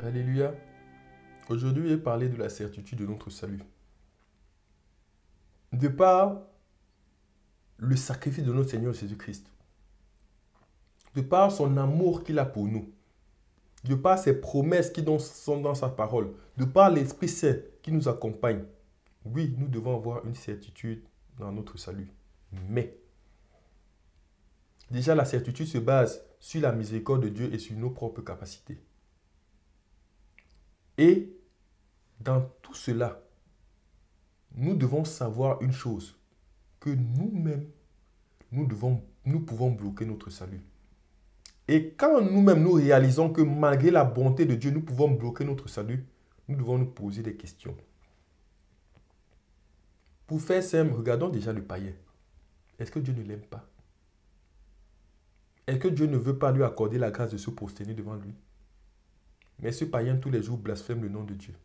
Alléluia. Aujourd'hui, je vais parler de la certitude de notre salut. De par le sacrifice de notre Seigneur Jésus-Christ, de par son amour qu'il a pour nous, de par ses promesses qui sont dans sa parole, de par l'Esprit Saint qui nous accompagne, oui, nous devons avoir une certitude dans notre salut. Mais, déjà la certitude se base sur la miséricorde de Dieu et sur nos propres capacités. Et dans tout cela, nous devons savoir une chose, que nous-mêmes, nous pouvons bloquer notre salut. Et quand nous-mêmes nous réalisons que malgré la bonté de Dieu, nous pouvons bloquer notre salut, nous devons nous poser des questions. Pour faire simple, regardons déjà le païen. Est-ce que Dieu ne l'aime pas? Est-ce que Dieu ne veut pas lui accorder la grâce de se prosterner devant lui? Mais ce païen, tous les jours, blasphème le nom de Dieu.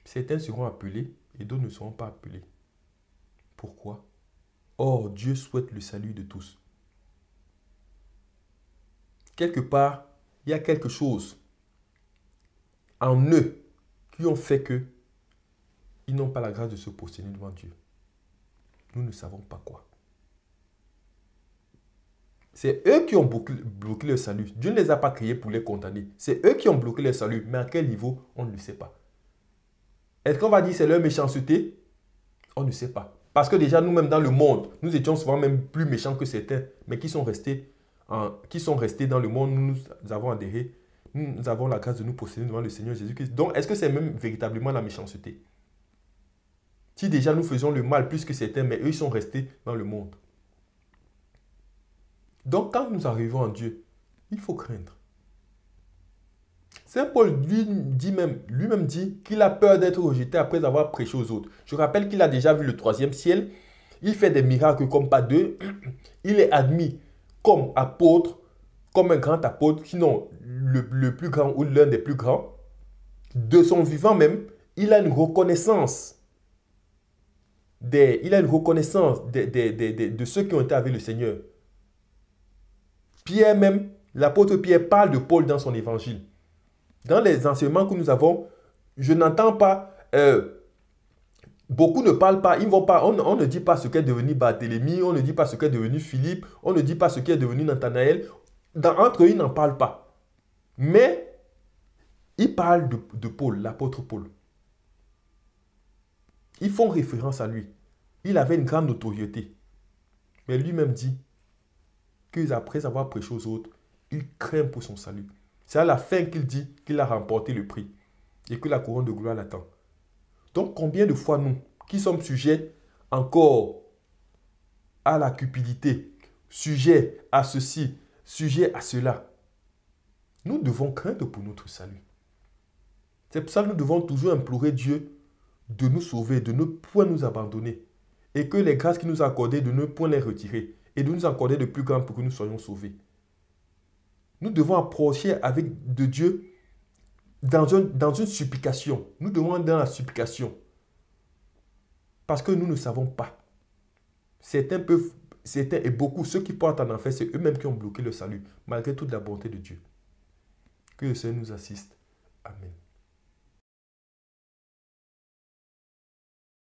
Certains seront appelés et d'autres ne seront pas appelés. Pourquoi? Or, Dieu souhaite le salut de tous. Quelque part, il y a quelque chose en eux qui ont fait que ils n'ont pas la grâce de se prosterner devant Dieu. Nous ne savons pas quoi. C'est eux qui ont bloqué le salut. Dieu ne les a pas créés pour les condamner. C'est eux qui ont bloqué le salut. Mais à quel niveau? On ne le sait pas. Est-ce qu'on va dire que c'est leur méchanceté? On ne sait pas. Parce que déjà, nous-mêmes dans le monde, nous étions souvent même plus méchants que certains, mais qui sont restés dans le monde, nous avons adhéré, nous avons la grâce de nous posséder devant le Seigneur Jésus-Christ. Donc, est-ce que c'est même véritablement la méchanceté? Si déjà nous faisons le mal plus que certains, mais eux, ils sont restés dans le monde. Donc, quand nous arrivons en Dieu, il faut craindre. Saint Paul lui-même dit qu'il a peur d'être rejeté après avoir prêché aux autres. Je rappelle qu'il a déjà vu le troisième ciel. Il fait des miracles comme pas deux. Il est admis comme apôtre, comme un grand apôtre, sinon le plus grand ou l'un des plus grands. De son vivant même, il a une reconnaissance. Il a une reconnaissance de ceux qui ont été avec le Seigneur. Pierre même, l'apôtre Pierre parle de Paul dans son évangile. Dans les enseignements que nous avons, je n'entends pas, beaucoup ne parlent pas, ils vont pas, on ne dit pas ce qu'est devenu Barthélemy, on ne dit pas ce qu'est devenu Philippe, on ne dit pas ce qu'est devenu Nathanaël. Entre eux, ils n'en parlent pas. Mais, ils parlent de Paul, l'apôtre Paul. Ils font référence à lui. Il avait une grande notoriété. Mais lui-même dit qu'après avoir prêché aux autres, il craint pour son salut. C'est à la fin qu'il dit qu'il a remporté le prix et que la couronne de gloire l'attend. Donc, combien de fois nous, qui sommes sujets encore à la cupidité, sujets à ceci, sujets à cela, nous devons craindre pour notre salut. C'est pour ça que nous devons toujours implorer Dieu de nous sauver, de ne point nous abandonner et que les grâces qu'il nous a accordées, de ne point les retirer et de nous accorder de plus grandes pour que nous soyons sauvés. Nous devons approcher de Dieu dans une supplication. Nous devons être dans la supplication. Parce que nous ne savons pas. Certains et beaucoup, ceux qui portent en enfer, c'est eux-mêmes qui ont bloqué le salut, malgré toute la bonté de Dieu. Que le Seigneur nous assiste. Amen.